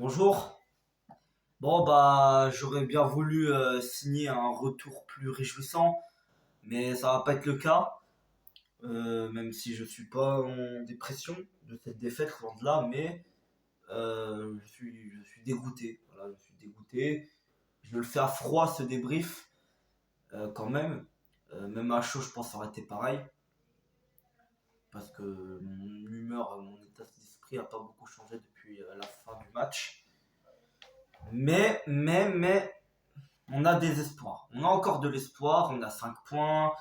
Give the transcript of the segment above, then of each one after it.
Bonjour. Bon bah j'aurais bien voulu signer un retour plus réjouissant, mais ça va pas être le cas. Même si je suis pas en dépression de cette défaite, loin de là, mais je suis dégoûté. Voilà, je suis dégoûté. Je le fais à froid ce débrief quand même. Même à chaud, je pense que ça aurait été pareil, parce que mon humeur, mon état d'esprit a pas beaucoup changé depuis la fin du match. Mais on a des espoirs. On a encore de l'espoir. On a 5 points.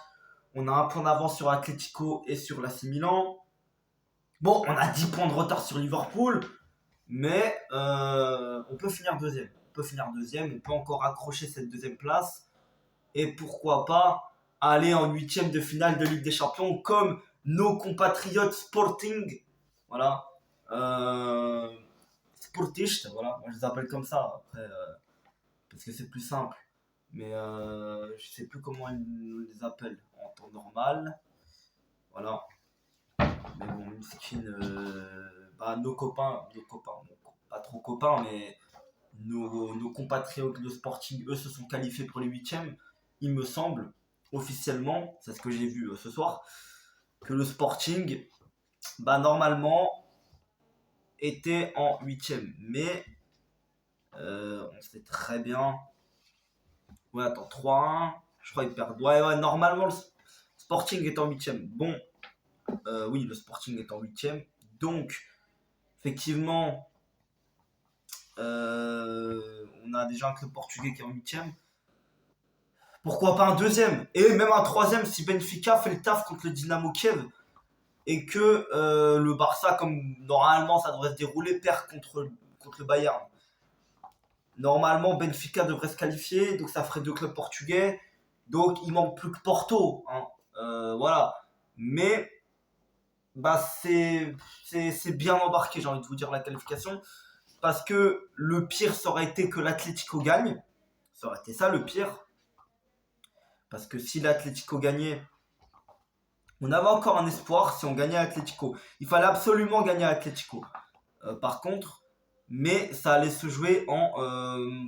On a un point d'avance sur Atletico et sur l'AC Milan. Bon, on a 10 points de retard sur Liverpool. Mais on peut finir deuxième. On peut finir deuxième. On peut encore accrocher cette deuxième place. Et pourquoi pas aller en huitième de finale de Ligue des Champions comme nos compatriotes Sporting. Voilà. Euh, Sporticht, voilà. Moi, je les appelle comme ça. Après, parce que c'est plus simple. Mais je sais plus comment ils les appellent en temps normal. Voilà. Mais bon, Miskin, bah, nos copains, bon, pas trop copains, mais nos compatriotes de Sporting, eux, se sont qualifiés pour les huitièmes. Il me semble, officiellement, c'est ce que j'ai vu ce soir, que le Sporting, bah, normalement, était en huitième. Mais on sait très bien. Ouais, attends, 3-1. Je crois qu'ils perdent. Ouais, normalement, le Sporting est en huitième. Bon, oui, le Sporting est en huitième. Donc, effectivement, on a déjà un club portugais qui est en huitième. Pourquoi pas un deuxième? Et même un troisième si Benfica fait le taf contre le Dynamo Kiev et que le Barça, comme normalement ça devrait se dérouler, perd contre le Bayern. Normalement, Benfica devrait se qualifier, donc ça ferait deux clubs portugais. Donc il manque plus que Porto, hein. Voilà. Mais bah c'est bien embarqué, j'ai envie de vous dire, la qualification, parce que le pire ça aurait été que l'Atlético gagne. Ça aurait été ça le pire, parce que si l'Atlético gagnait, on avait encore un espoir si on gagnait l'Atlético. Il fallait absolument gagner l'Atlético. Par contre, mais ça allait se jouer en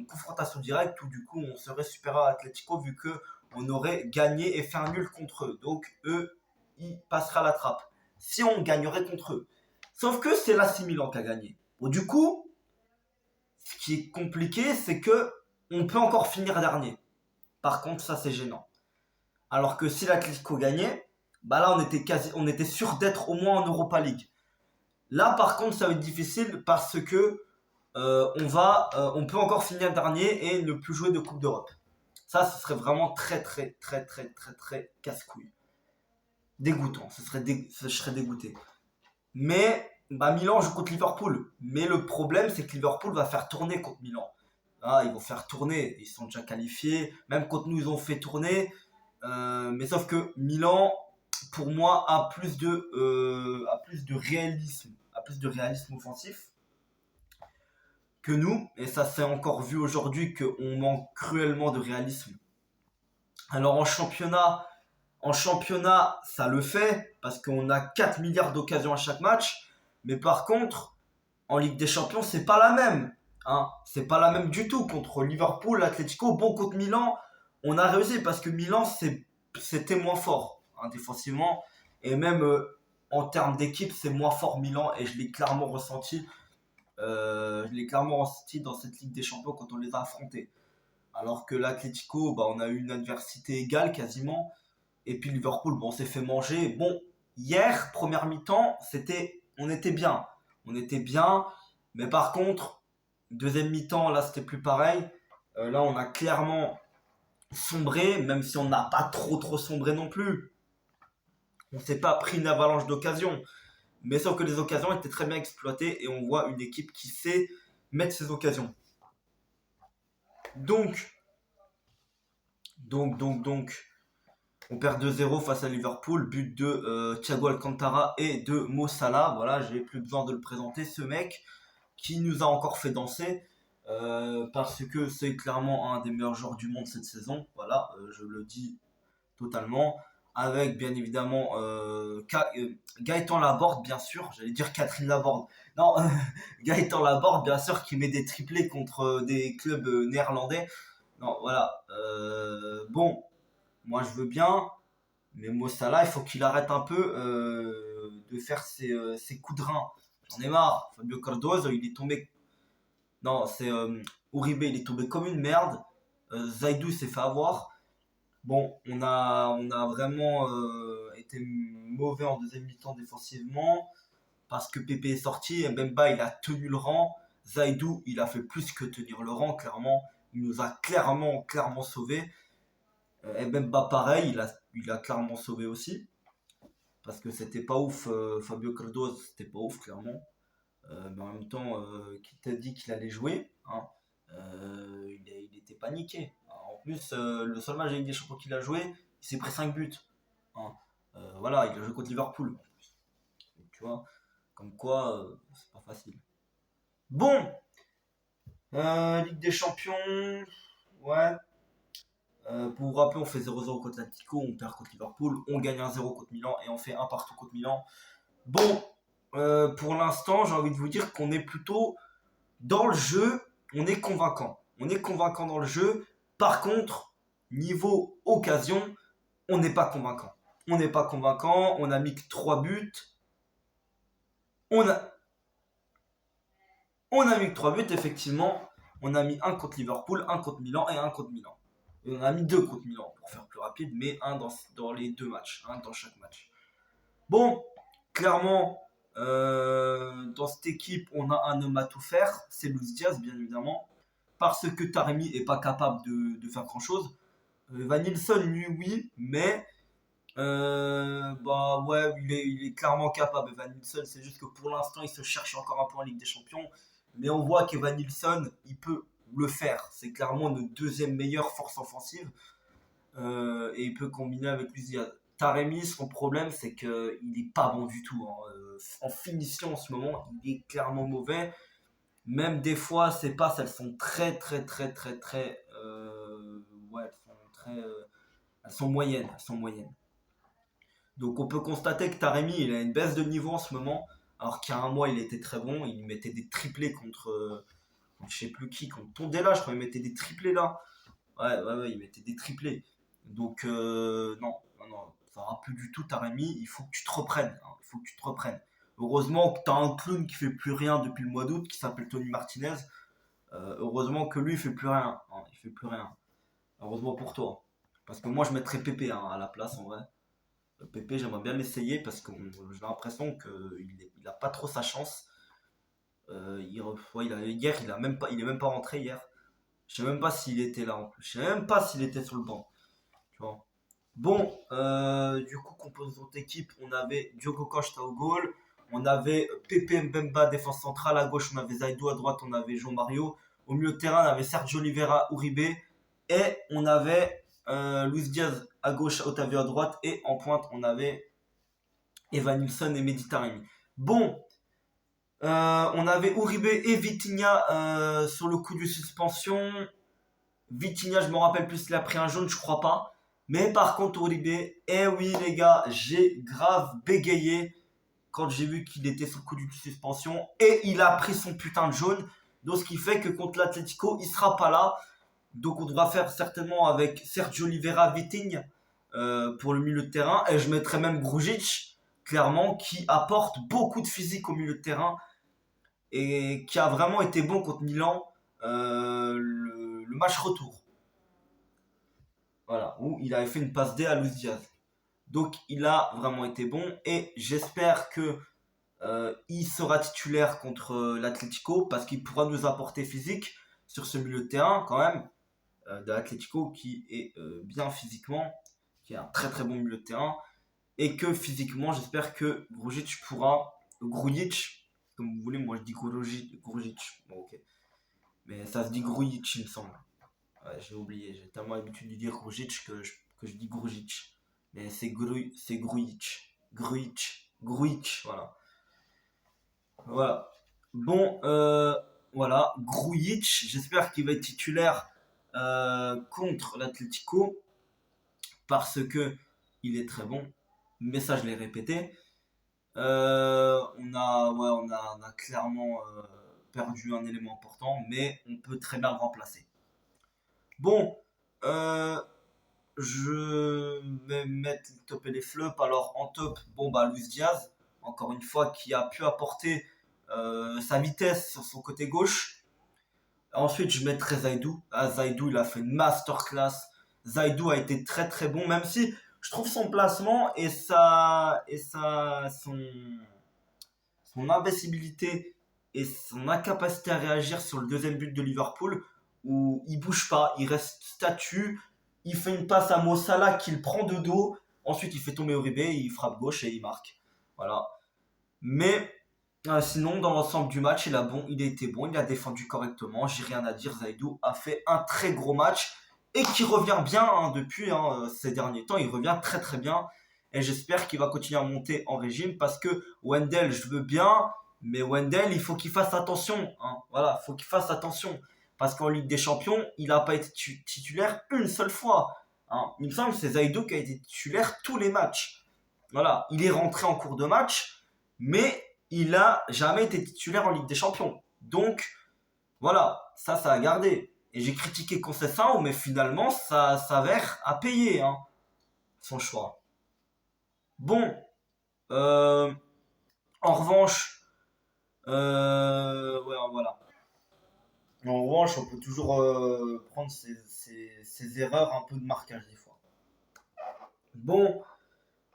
confrontation directe où du coup on serait supérieur à l'Atlético vu que on aurait gagné et fait un nul contre eux. Donc eux, ils passeraient à la trappe. Si on gagnerait contre eux. Sauf que c'est l'AC Milan qui a gagné. Bon, du coup, ce qui est compliqué, c'est que on peut encore finir dernier. Par contre, ça c'est gênant. Alors que si l'Atlético gagnait, bah là on était sûr d'être au moins en Europa League. Là par contre ça va être difficile parce que on peut encore finir dernier et ne plus jouer de Coupe d'Europe. Ça, ce serait vraiment très très très très très très casse-couille. Dégoûtant, je serais dégoûté. Mais bah, Milan joue contre Liverpool. Mais le problème, c'est que Liverpool va faire tourner contre Milan. Ah, ils vont faire tourner. Ils sont déjà qualifiés. Même contre nous, ils ont fait tourner. Mais sauf que Milan, pour moi, a plus de réalisme, a plus de réalisme offensif que nous. Et ça s'est encore vu aujourd'hui qu'on manque cruellement de réalisme. Alors en championnat, ça le fait parce qu'on a 4 milliards d'occasions à chaque match. Mais par contre, en Ligue des Champions, c'est pas la même. Hein. C'est pas la même du tout contre Liverpool, l'Atlético. Bon, contre Milan, on a réussi parce que Milan, c'était moins fort, hein, défensivement. Et même en termes d'équipe, c'est moins fort Milan. Et je l'ai clairement ressenti. Dans cette Ligue des Champions quand on les a affrontés. Alors que l'Atlético, bah, on a eu une adversité égale quasiment. Et puis Liverpool, bon, on s'est fait manger. Bon, hier, première mi-temps, on était bien. On était bien. Mais par contre, deuxième mi-temps, là, c'était plus pareil. Là, on a clairement sombré, même si on n'a pas trop sombré non plus. On s'est pas pris une avalanche d'occasions. Mais sauf que les occasions étaient très bien exploitées et on voit une équipe qui sait mettre ses occasions. Donc, on perd 2-0 face à Liverpool, but de Thiago Alcantara et de Mo Salah. Voilà, j'ai plus besoin de le présenter, ce mec qui nous a encore fait danser parce que c'est clairement un des meilleurs joueurs du monde cette saison. Voilà, je le dis totalement. avec bien évidemment Gaëtan Laborde, bien sûr. J'allais dire Catherine Laborde. Non, Gaëtan Laborde, bien sûr, qui met des triplés contre des clubs néerlandais. Non, voilà. Bon, moi je veux bien, mais Mo Salah, il faut qu'il arrête un peu de faire ses coups de rein. J'en ai marre. Fabio Cardozo, il est tombé. Non, c'est Uribe, il est tombé comme une merde. Zaidou s'est fait avoir. Bon, on a vraiment été mauvais en deuxième mi-temps défensivement parce que Pepe est sorti et Bemba il a tenu le rang. Zaidou il a fait plus que tenir le rang, clairement. Il nous a clairement sauvés. Et Bemba pareil, il a clairement sauvé aussi. Parce que c'était pas ouf, Fabio Cardoso c'était pas ouf clairement. Mais en même temps, qui t'a dit qu'il allait jouer, hein, il était paniqué. En plus, le seul match avec des champions qu'il a joué, il s'est pris 5 buts, hein. Voilà, il a joué contre Liverpool. Donc, tu vois, comme quoi, c'est pas facile. Bon, Ligue des Champions, ouais. Pour vous rappeler, on fait 0-0 contre l'Atlético, on perd contre Liverpool, on gagne 1-0 contre Milan et on fait un partout contre Milan. Bon, pour l'instant, j'ai envie de vous dire qu'on est plutôt dans le jeu, on est convaincant. On est convaincant dans le jeu. Par contre, niveau occasion, on n'est pas convaincant. On n'est pas convaincant. On a mis que 3 buts. On a, on a mis que 3 buts, effectivement. On a mis un contre Liverpool, un contre Milan et un contre Milan. Et on a mis deux contre Milan pour faire plus rapide, mais un dans les deux matchs, un dans chaque match. Bon, clairement, dans cette équipe, on a un homme à tout faire. C'est Luis Diaz, bien évidemment. Parce que Taremi est pas capable de faire grand chose. Van Nilsson, lui, oui, mais bah ouais, il est clairement capable. Van Nilsson, c'est juste que pour l'instant, il se cherche encore un peu en Ligue des Champions. Mais on voit qu'Evan Nilsson, il peut le faire. C'est clairement notre deuxième meilleure force offensive. Et il peut combiner avec Luis Diaz. Taremi, son problème, c'est qu'il n'est pas bon du tout, hein. En finition en ce moment, il est clairement mauvais. Même des fois, ses passes, elles sont très. Ouais, elles sont très. Elles sont moyennes. Elles sont moyennes. Donc on peut constater que Taremi, il a une baisse de niveau en ce moment. Alors qu'il y a un mois, il était très bon. Il mettait des triplés contre je sais plus qui, contre Tondela, je crois. Il mettait des triplés là. Ouais, il mettait des triplés. Donc, non, ça va plus du tout, Taremi. Il faut que tu te reprennes, hein. Il faut que tu te reprennes. Heureusement que tu as un clown qui fait plus rien depuis le mois d'août, qui s'appelle Tony Martinez. Heureusement que lui, il fait plus rien, hein. Il fait plus rien. Heureusement pour toi. Parce que moi, je mettrais Pépé, hein, à la place, en vrai. Pépé, j'aimerais bien l'essayer parce que j'ai l'impression qu'il a pas trop sa chance. Hier, il est même pas rentré hier. Je sais même pas s'il était là en plus. Je sais même pas s'il était sur le banc. Tu vois. Bon, du coup, composante équipe, on avait Diogo Costa au goal, on avait Pepe Mbemba, défense centrale, à gauche, on avait Zaidou, à droite, on avait Jean Mario, au milieu de terrain, on avait Sergio Oliveira, Uribe, et on avait Luis Diaz à gauche, Otavio à droite, et en pointe, on avait Evan Nilsson et Mehdi Taremi. Bon, on avait Uribe et Vitinha sur le coup de suspension. Vitinha, je me rappelle plus s'il a pris un jaune, je crois pas. Mais par contre, Uribe, eh oui les gars, j'ai grave bégayé quand j'ai vu qu'il était sous le coup de suspension. Et il a pris son putain de jaune. Donc ce qui fait que contre l'Atlético, il sera pas là. Donc on devra faire certainement avec Sergio Oliveira, Vitinha pour le milieu de terrain. Et je mettrai même Grujic, clairement, qui apporte beaucoup de physique au milieu de terrain. Et qui a vraiment été bon contre Milan le match retour. Voilà, où il avait fait une passe D à Luis Diaz. Donc il a vraiment été bon et j'espère que il sera titulaire contre l'Atlético parce qu'il pourra nous apporter physique sur ce milieu de terrain quand même de l'Atlético qui est bien physiquement, qui est un très bon milieu de terrain et que physiquement j'espère que Grujic, comme vous voulez, moi je dis Grujic, bon ok, mais ça se dit Grujic il me semble. Ouais, j'ai oublié, j'ai tellement l'habitude de dire Grujic que je dis Grujic. Mais c'est Grujic. Grujic, voilà. Voilà. Bon, voilà, Grujic, j'espère qu'il va être titulaire contre l'Atlético parce que il est très bon. Mais ça, je l'ai répété. On a clairement perdu un élément important, mais on peut très bien le remplacer. Bon, euh, je vais mettre les tops et les flops. Alors en top, bon bah Luis Diaz, encore une fois, qui a pu apporter sa vitesse sur son côté gauche. Ensuite, je mettrai Zaidou. Ah, Zaidou, il a fait une masterclass. Zaidou a été très très bon, même si je trouve son placement son invincibilité et son incapacité à réagir sur le deuxième but de Liverpool, où il bouge pas, il reste statue, il fait une passe à Mo Salah qu'il prend de dos, ensuite il fait tomber Uribe, il frappe gauche et il marque. Voilà. Mais sinon, dans l'ensemble du match, il a été bon, il a défendu correctement, j'ai rien à dire. Zaidou a fait un très gros match et qui revient bien depuis ces derniers temps, il revient très très bien. Et j'espère qu'il va continuer à monter en régime parce que Wendell, je veux bien, mais Wendell, il faut qu'il fasse attention. Voilà, il faut qu'il fasse attention. Parce qu'en Ligue des Champions, il n'a pas été titulaire une seule fois. Il me semble que c'est Zaidou qui a été titulaire tous les matchs. Voilà, il est rentré en cours de match, mais il a jamais été titulaire en Ligue des Champions. Donc, voilà, ça a gardé. Et j'ai critiqué Conceição, mais finalement, ça s'avère à payer, son choix. Bon, euh, en revanche, ouais, voilà. En revanche, on peut toujours prendre ces erreurs un peu de marquage des fois. Bon,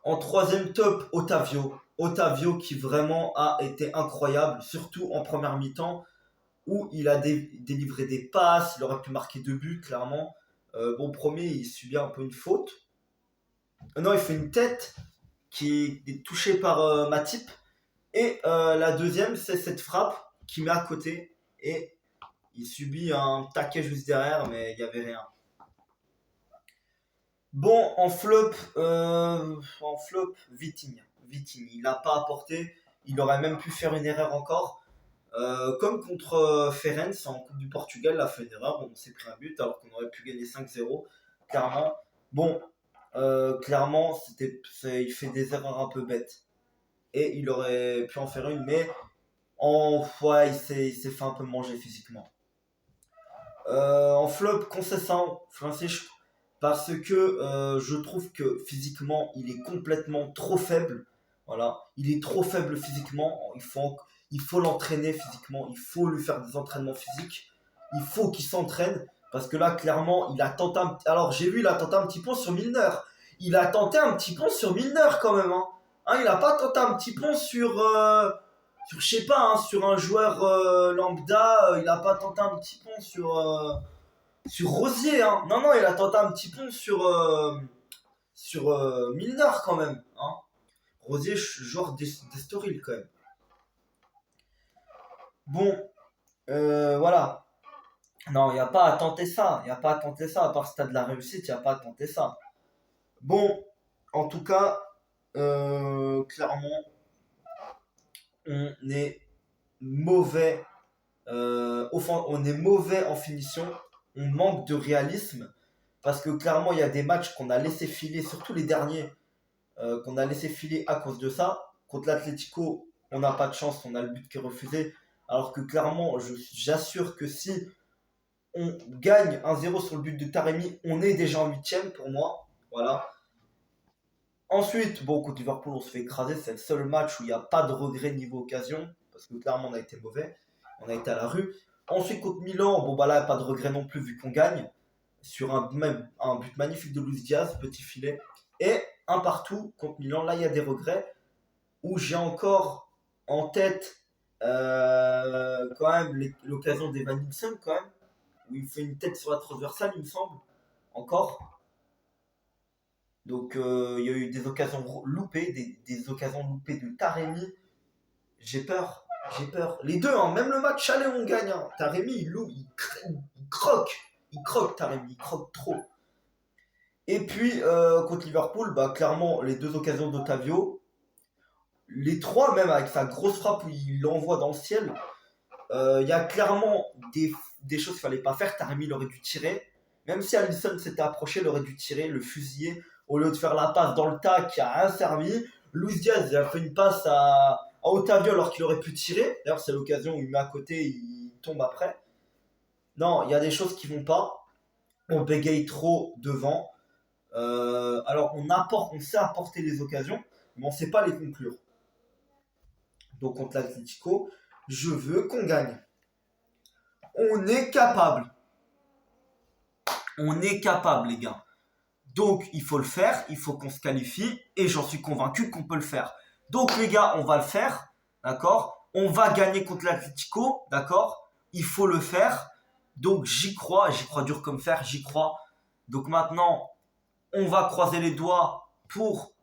en troisième top, Otavio. Otavio qui vraiment a été incroyable, surtout en première mi-temps, où il a délivré des passes, il aurait pu marquer 2 buts, clairement. Bon, premier, il subit un peu une faute. Non, il fait une tête qui est touchée par Matip. Et la deuxième, c'est cette frappe qui met à côté. Et il subit un taquet juste derrière, mais il n'y avait rien. Bon, en flop, Vitinha. Vitinha, il n'a pas apporté. Il aurait même pu faire une erreur encore. Comme contre Ferenc en Coupe du Portugal, il a fait une erreur. On s'est pris un but alors qu'on aurait pu gagner 5-0. Clairement. Bon, clairement, il fait des erreurs un peu bêtes. Et il aurait pu en faire une, mais ouais, il s'est fait un peu manger physiquement. En flop, Conceição, Francisco, parce que je trouve que physiquement, il est complètement trop faible. Voilà, il est trop faible physiquement. Il faut l'entraîner physiquement. Il faut lui faire des entraînements physiques. Il faut qu'il s'entraîne parce que là, clairement, il a tenté alors j'ai vu, il a tenté un petit pont sur Milner. Il a tenté un petit pont sur Milner quand même. Il a pas tenté un petit pont sur je sais pas, sur un joueur lambda. Il a pas tenté un petit pont sur Rosier. Non, non, il a tenté un petit pont sur Milner quand même. Rosier, joueur d'Estoril quand même. Bon, voilà. Non, il n'y a pas à tenter ça. Il n'y a pas à tenter ça. À part si t'as de la réussite, il n'y a pas à tenter ça. Bon, en tout cas, clairement, on est mauvais. On est mauvais en finition. On manque de réalisme. Parce que clairement, il y a des matchs qu'on a laissé filer, surtout les derniers, qu'on a laissé filer à cause de ça. Contre l'Atlético, on n'a pas de chance, on a le but qui est refusé. Alors que clairement, j'assure que si on gagne 1-0 sur le but de Taremi, on est déjà en huitième pour moi. Voilà. Ensuite, bon, contre Liverpool, on se fait écraser. C'est le seul match où il n'y a pas de regret niveau occasion. Parce que clairement, on a été mauvais. On a été à la rue. Ensuite, contre Milan, bon, bah là, pas de regret non plus vu qu'on gagne. Sur un but magnifique de Luis Diaz, petit filet. Et un partout contre Milan. Là, il y a des regrets. Où j'ai encore en tête quand même l'occasion d'Evan Nilsson, quand même. Où il fait une tête sur la transversale, il me semble. Encore. Donc il y a eu des occasions loupées, des occasions loupées de Taremi. J'ai peur, j'ai peur. Les deux, même le match aller on gagne. Taremi il loupe, il croque Taremi, il croque trop. Et puis contre Liverpool, bah clairement les deux occasions d'Otavio, les trois même avec sa grosse frappe où il l'envoie dans le ciel. Il y a clairement des choses qu'il fallait pas faire. Taremi il aurait dû tirer, même si Alisson s'était approché, il aurait dû tirer, le fusiller Au lieu de faire la passe dans le tas qui a rien servi, Luis Diaz il a fait une passe à Otavio alors qu'il aurait pu tirer. D'ailleurs, c'est l'occasion où il met à côté, il tombe après. Non, il y a des choses qui vont pas. On bégaye trop devant. Alors, on sait apporter les occasions, mais on sait pas les conclure. Donc, contre l'Atlético, je veux qu'on gagne. On est capable. On est capable, les gars. Donc, il faut le faire, il faut qu'on se qualifie, et j'en suis convaincu qu'on peut le faire. Donc, les gars, on va le faire, d'accord? On va gagner contre l'Atlético, d'accord? Il faut le faire. Donc, j'y crois dur comme fer, j'y crois. Donc, maintenant, on va croiser les doigts pour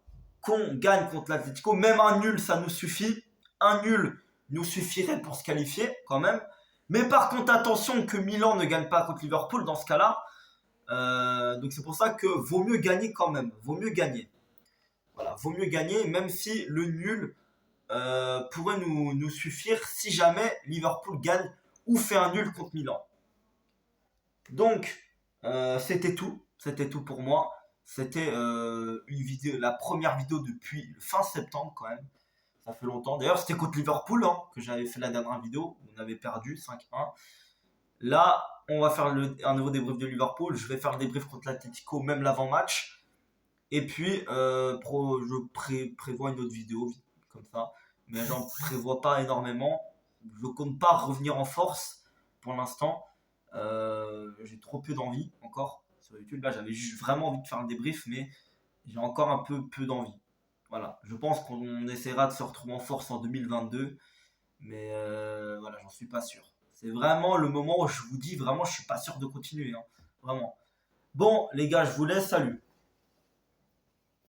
qu'on gagne contre l'Atlético. Même un nul, ça nous suffit. Un nul nous suffirait pour se qualifier, quand même. Mais par contre, attention que Milan ne gagne pas contre Liverpool dans ce cas-là. Donc c'est pour ça que vaut mieux gagner quand même. Vaut mieux gagner. Voilà, vaut mieux gagner, même si le nul pourrait nous suffire si jamais Liverpool gagne ou fait un nul contre Milan. Donc c'était tout. C'était tout pour moi. C'était une vidéo, la première vidéo depuis le fin septembre quand même. Ça fait longtemps. D'ailleurs, c'était contre Liverpool hein, que j'avais fait la dernière vidéo. On avait perdu 5-1. Là, on va faire un nouveau débrief de Liverpool. Je vais faire le débrief contre l'Atlético, même l'avant-match. Et puis, je prévois une autre vidéo, comme ça. Mais j'en prévois pas énormément. Je compte pas revenir en force pour l'instant. J'ai trop peu d'envie encore sur YouTube. Là, j'avais juste vraiment envie de faire un débrief, mais j'ai encore un peu d'envie. Voilà, je pense qu'on essaiera de se retrouver en force en 2022. Mais voilà, j'en suis pas sûr. C'est vraiment le moment où je vous dis vraiment, je suis pas sûr de continuer. Hein. Vraiment. Bon, les gars, je vous laisse. Salut.